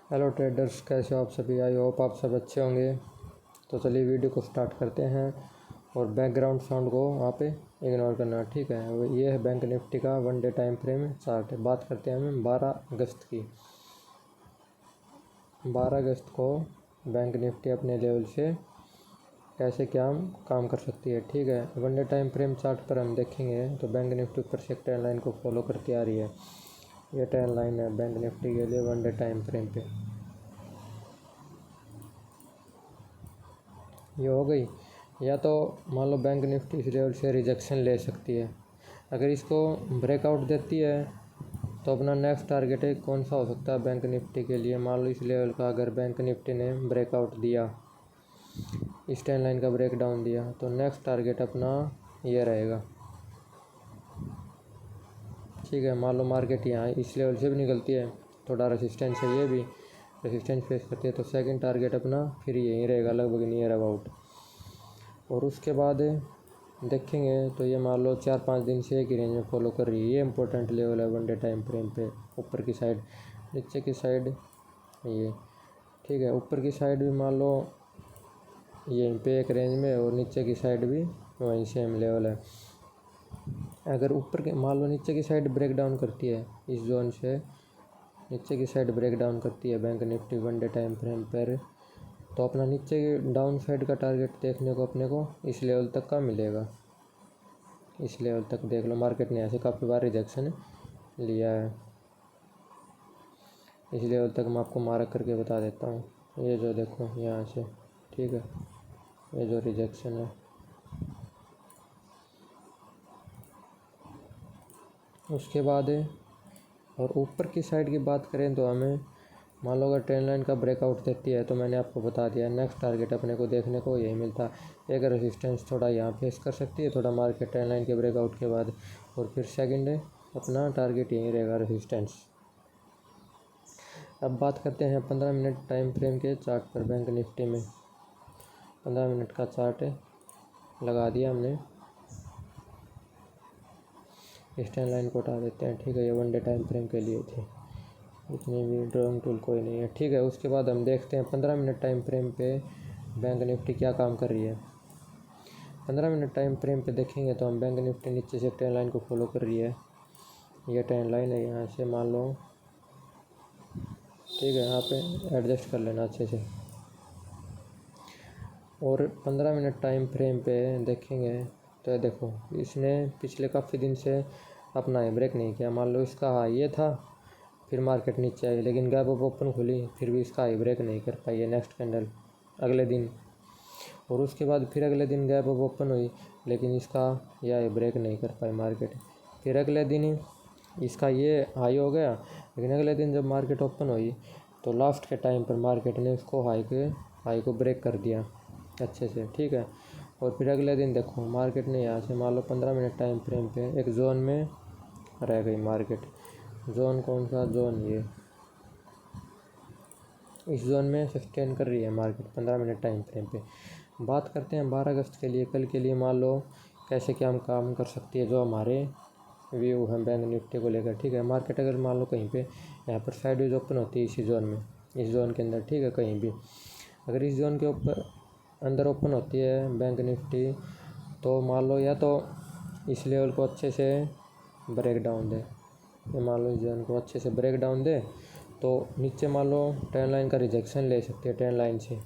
Hello traders, कैसे हो आप सभी। आई होप आप सब अच्छे होंगे। तो चलिए वीडियो को स्टार्ट करते हैं और बैकग्राउंड साउंड को वहाँ पे इग्नोर करना, ठीक है। ये है बैंक निफ्टी का 1 डे टाइम फ्रेम चार्ट। बात करते हैं हम 12 अगस्त की। 12 अगस्त को बैंक निफ्टी अपने लेवल से कैसे क्या काम कर सकती है, ठीक है। 1 डे टाइम फ्रेम चार्ट पर हम देखेंगे तो बैंक निफ्टी ऊपर से एक ट्रेंड लाइन को फॉलो करती आ रही है। ये ट्रेंड लाइन है बैंक निफ्टी के लिए 1 डे टाइम फ्रेम पे। ये हो गई। या तो मान लो बैंक निफ्टी इस लेवल से रिजेक्शन ले सकती है। अगर इसको ब्रेकआउट देती है तो अपना नेक्स्ट टारगेट है कौन सा हो सकता है बैंक निफ्टी के लिए। मान लो इस लेवल का अगर बैंक निफ्टी ने ब्रेकआउट दिया, इस ट्रेंड लाइन का ब्रेक डाउन दिया, तो नेक्स्ट टारगेट अपना ये रहेगा, ठीक है। मान लो मार्केट यहाँ इस लेवल से भी निकलती है, थोड़ा रेसिस्टेंस है, ये भी रेसिस्टेंस फेस करती है, तो सेकंड टारगेट अपना फिर यहीं रहेगा, लगभग नियर अबाउट। और उसके बाद देखेंगे तो ये मान लो 4-5 दिन से एक ही रेंज में फॉलो कर रही है। ये इंपॉर्टेंट लेवल है 1 डे टाइम फ्रेम पे। ऊपर की साइड, नीचे की साइड, ये ठीक है। ऊपर की साइड भी मान लो यहीं पे एक रेंज में, और नीचे की साइड भी वहीं सेम लेवल है। अगर ऊपर के मान लो नीचे की साइड ब्रेक डाउन करती है, इस जोन से नीचे की साइड ब्रेक डाउन करती है bank Nifty 1 day time frame पर, तो अपना नीचे के डाउन साइड का टारगेट देखने को अपने को इस लेवल तक का मिलेगा। इस लेवल तक देख लो, मार्केट ने ऐसे काफ़ी बार रिजेक्शन लिया है। इस लेवल तक मैं आपको मार्क करके बता देता हूँ। ये जो देखो यहाँ से, ठीक है, ये जो रिजेक्शन है। उसके बाद और ऊपर की साइड की बात करें तो हमें मान लो अगर ट्रेंड लाइन का ब्रेकआउट देती है, तो मैंने आपको बता दिया नेक्स्ट टारगेट अपने को देखने को यही मिलता है। एक रेजिस्टेंस थोड़ा यहाँ फेस कर सकती है, थोड़ा मार्केट ट्रेंड लाइन के ब्रेकआउट के बाद, और फिर सेकंड अपना टारगेट यहीं रहेगा, रेजिस्टेंस। अब बात करते हैं 15 मिनट टाइम फ्रेम के चार्ट पर बैंक निफ्टी में। 15 मिनट का चार्ट लगा दिया हमने। इस ट्रेंड लाइन को हटा देते हैं, ठीक है। ये 1 डे टाइम फ्रेम के लिए थी, इतनी भी ड्राइंग टूल कोई नहीं है, ठीक है। उसके बाद हम देखते हैं 15 मिनट टाइम फ्रेम पे बैंक निफ्टी क्या काम कर रही है। 15 मिनट टाइम फ्रेम पे देखेंगे तो हम बैंक निफ्टी नीचे से ट्रेंड लाइन को फॉलो कर रही है। ये ट्रेंड लाइन है, यहाँ से मान लो, ठीक है। यहाँ पे एडजस्ट कर लेना अच्छे से। और 15 मिनट टाइम फ्रेम पे देखेंगे तो देखो इसने पिछले काफ़ी दिन से अपना ब्रेक नहीं किया। मान लो इसका हाई ये था, फिर मार्केट नीचे आई, लेकिन गैप अप ओपन खुली, फिर भी इसका हाई ब्रेक नहीं कर पाई है नेक्स्ट कैंडल अगले दिन। और उसके बाद फिर अगले दिन गैप अप ओपन हुई, लेकिन इसका यह ब्रेक नहीं कर पाई मार्केट। फिर अगले दिन ही इसका ये हाई हो गया, लेकिन अगले दिन जब मार्केट ओपन हुई तो लास्ट के टाइम पर मार्केट ने उसको हाई को ब्रेक कर दिया अच्छे से, ठीक है। और फिर अगले दिन देखो मार्केट ने यहाँ से मान लो 15 मिनट टाइम फ्रेम पे एक जोन में रह गई मार्केट। जोन कौन सा जोन, ये इस जोन में सस्टेन कर रही है मार्केट 15 मिनट टाइम फ्रेम पे। बात करते हैं 12 अगस्त के लिए, कल के लिए। मान लो कैसे क्या हम काम कर सकती है, जो हमारे व्यू है बैंक निफ्टी को लेकर, ठीक है। मार्केट अगर मान लो कहीं पे यहाँ पर साइडवेज ओपन होती है इसी जोन में, इस जोन के अंदर, ठीक है, कहीं भी अगर इस जोन के ऊपर अंदर ओपन होती है बैंक निफ्टी, तो मान लो या तो इस लेवल को अच्छे से ब्रेक डाउन दे, ये मान लो इस जोन को अच्छे से ब्रेक डाउन दे, तो नीचे मान लो ट्रेंड लाइन का रिजेक्शन ले सकती है ट्रेंड लाइन से।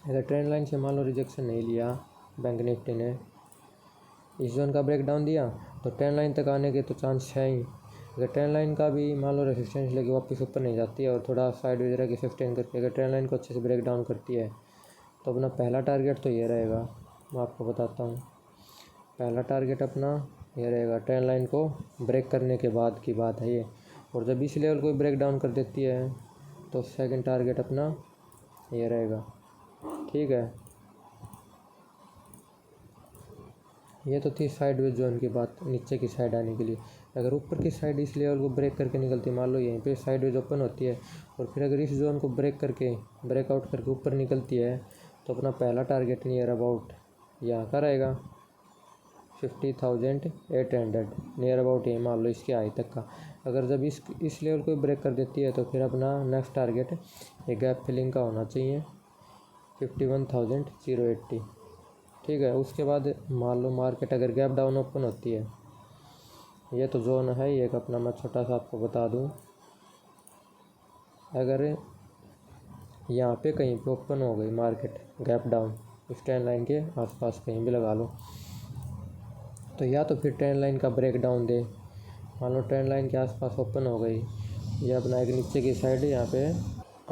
अगर ट्रेंड लाइन से मान लो रिजेक्शन नहीं लिया बैंक निफ्टी ने, इस जोन का ब्रेक डाउन दिया, तो ट्रेंड लाइन तक आने के तो चांस है ही। अगर ट्रेंड लाइन का भी मान लो रेसिस्टेंस लेके वापस ऊपर नहीं जाती है, और थोड़ा साइड वगैरह की सस्टेन करके अगर ट्रेंड लाइन को अच्छे से ब्रेक डाउन करती है, तो अपना पहला टारगेट तो ये रहेगा। मैं आपको बताता हूँ, पहला टारगेट अपना ये रहेगा, ट्रेंड लाइन को ब्रेक करने के बाद की बात है ये। और जब इस लेवल को ब्रेक डाउन कर देती है, तो सेकंड टारगेट अपना ये रहेगा, ठीक है। ये तो थी साइडवेज जोन की बात, नीचे की साइड आने के लिए। अगर ऊपर की साइड इस लेवल को ब्रेक करके निकलती है, मान लो यहीं पे साइडवेज ओपन होती है, और फिर अगर इस जोन को ब्रेकआउट करके ऊपर निकलती है, तो अपना पहला टारगेट नियर अबाउट यहाँ का रहेगा 50,800 नियर अबाउट, ये मान लो इसके हाई तक का। अगर जब इस लेवल को ब्रेक कर देती है तो फिर अपना नेक्स्ट टारगेट ये गैप फिलिंग का होना चाहिए 51,080। ठीक है, उसके बाद मान लो मार्केट अगर गैप डाउन ओपन होती है, ये तो जोन है ये एक अपना, मैं छोटा सा आपको बता दूं, अगर यहाँ पे कहीं पे ओपन हो गई मार्केट गैप डाउन इस ट्रेंड लाइन के आसपास कहीं भी लगा लो, तो या तो फिर ट्रेंड लाइन का ब्रेक डाउन दे, मान लो ट्रेंड लाइन के आसपास ओपन हो गई, ये अपना एक नीचे की साइड यहाँ पे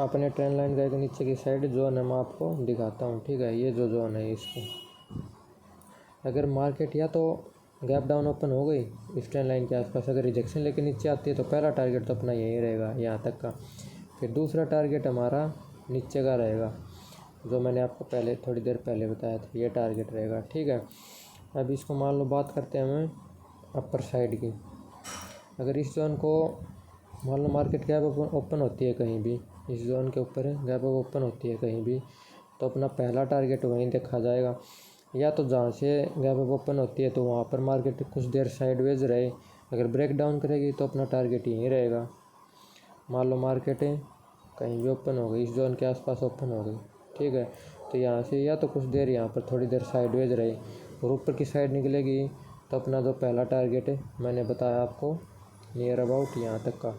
अपने ट्रेंड लाइन का एक नीचे की साइड जोन है, मैं आपको दिखाता हूँ। ठीक है, ये जो जोन है इसको अगर मार्केट या तो गैप डाउन ओपन हो गई इस ट्रेंड लाइन के आसपास, अगर रिजेक्शन लेके नीचे आती है तो पहला टारगेट तो अपना यही रहेगा यहाँ तक का, फिर दूसरा टारगेट हमारा नीचे का रहेगा जो मैंने आपको पहले थोड़ी देर पहले बताया था, ये टारगेट रहेगा। ठीक है, अब इसको मान लो बात करते हैं हमें अपर साइड की। अगर इस जोन को मान लो मार्केट गैप ओपन होती है कहीं भी, इस जोन के ऊपर गैप ओपन होती है कहीं भी, तो अपना पहला टारगेट वहीं देखा जाएगा, या तो जहाँ से गैप ओपन होती है तो वहाँ पर मार्केट कुछ देर साइडवेज रहे, अगर ब्रेक डाउन करेगी तो अपना टारगेट यहीं रहेगा। मान लो मार्केट कहीं भी ओपन हो गई, इस जोन के आसपास ओपन हो गई, ठीक है, तो यहाँ से या तो कुछ देर यहाँ पर थोड़ी देर साइडवेज रहे और ऊपर की साइड निकलेगी, तो अपना जो पहला टारगेट है मैंने बताया आपको नियर अबाउट यहाँ तक का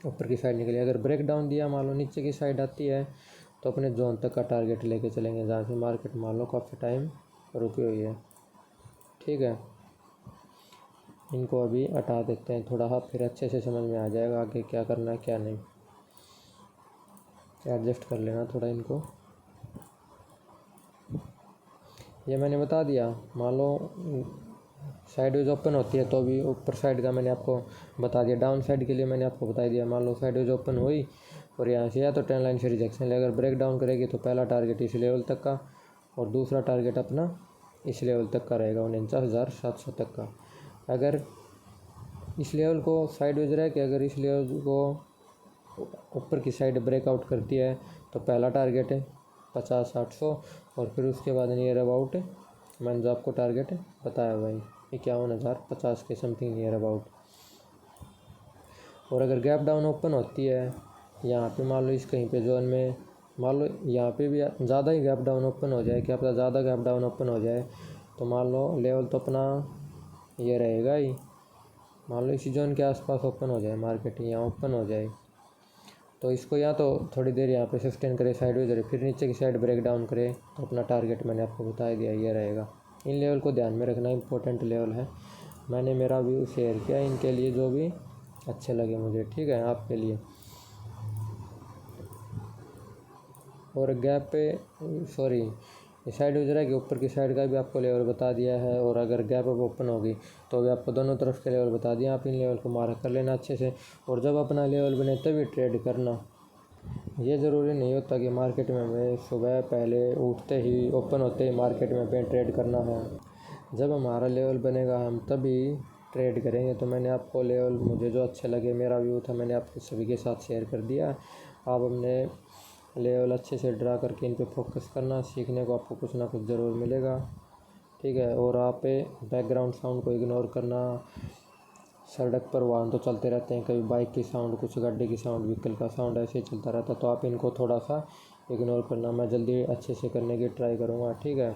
ऊपर की साइड निकली। अगर ब्रेक डाउन दिया मान लो नीचे की साइड आती है तो अपने जोन तक का टारगेट लेके चलेंगे जहाँ से मार्केट मान लो काफ़ी टाइम रुकी हुई है। ठीक है, इनको अभी हटा देते हैं थोड़ा, फिर अच्छे से समझ में आ जाएगा आगे क्या करना है क्या नहीं। एडजस्ट कर लेना थोड़ा इनको, ये मैंने बता दिया। मान लो साइडवेज ओपन होती है तो अभी ऊपर साइड का मैंने आपको बता दिया, डाउन साइड के लिए मैंने आपको बता दिया। मान लो साइडवेज ओपन हुई और यहाँ से या तो ट्रेंड लाइन से रिजेक्शन ले, अगर ब्रेक डाउन करेगी तो पहला टारगेट इस लेवल तक का और दूसरा टारगेट अपना इस लेवल तक का रहेगा 49,700 तक का। अगर इस लेवल को साइडवेज रह के अगर इस लेवल को ऊपर की साइड ब्रेकआउट करती है तो पहला टारगेट है 50,800 और फिर उसके बाद नियर अबाउट मैंने जो आपको टारगेट बताया भाई 51,050 के समथिंग नियर अबाउट। और अगर गैप डाउन ओपन होती है यहाँ पे मान लो इस कहीं पे जोन में, मान लो यहाँ पे भी ज़्यादा ही गैप डाउन ओपन हो जाए, क्या पता ज़्यादा गैप डाउन ओपन हो जाए, तो मान लो लेवल तो अपना ये रहेगा ही, मान लो इसी जोन के आसपास ओपन हो जाए मार्केट, यहाँ ओपन हो जाए तो इसको या तो थोड़ी देर यहाँ पे सस्टेन करे साइडवेज रहे, फिर नीचे की साइड ब्रेक डाउन करे तो अपना टारगेट मैंने आपको बता दिया ये रहेगा। इन लेवल को ध्यान में रखना, इंपॉर्टेंट लेवल है। मैंने मेरा व्यू शेयर किया इनके लिए जो भी अच्छे लगे मुझे, ठीक है, आपके लिए। और गैप पे सॉरी साइडवेज रहेगी ऊपर की साइड का भी आपको लेवल बता दिया है, और अगर गैप अप ओपन होगी तो भी आपको दोनों तरफ के लेवल बता दिया। आप इन लेवल को मार्क कर लेना अच्छे से, और जब अपना लेवल बने तभी ट्रेड करना। ये ज़रूरी नहीं होता कि मार्केट में हमें सुबह पहले उठते ही ओपन होते ही मार्केट में पे ट्रेड करना है। जब हमारा लेवल बनेगा हम तभी ट्रेड करेंगे। तो मैंने आपको लेवल मुझे जो अच्छे लगे, मेरा व्यू था, मैंने आपके सभी के साथ शेयर कर दिया। आप अपने लेवल अच्छे से ड्रा करके इन पे फोकस करना, सीखने को आपको कुछ ना कुछ ज़रूर मिलेगा, ठीक है। और आप बैकग्राउंड साउंड को इग्नोर करना, सड़क पर वाहन तो चलते रहते हैं, कभी बाइक की साउंड, कुछ गाड़ी की साउंड, व्हीकल का साउंड ऐसे ही चलता रहता है, तो आप इनको थोड़ा सा इग्नोर करना। मैं जल्दी अच्छे से करने की ट्राई करूँगा, ठीक है।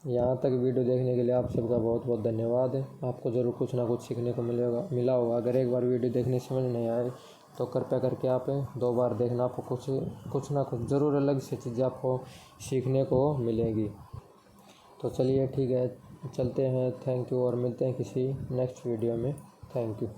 यहाँ तक वीडियो देखने के लिए आप सबका बहुत बहुत धन्यवाद है। आपको ज़रूर कुछ ना कुछ सीखने को मिला होगा। अगर एक बार वीडियो देखने समझ नहीं आए तो कृपया करके आप 2 बार देखना, आपको कुछ ना कुछ ज़रूर अलग से चीज़ें आपको सीखने को मिलेगी। तो चलिए ठीक है, चलते हैं। थैंक यू, और मिलते हैं किसी नेक्स्ट वीडियो में। Thank you.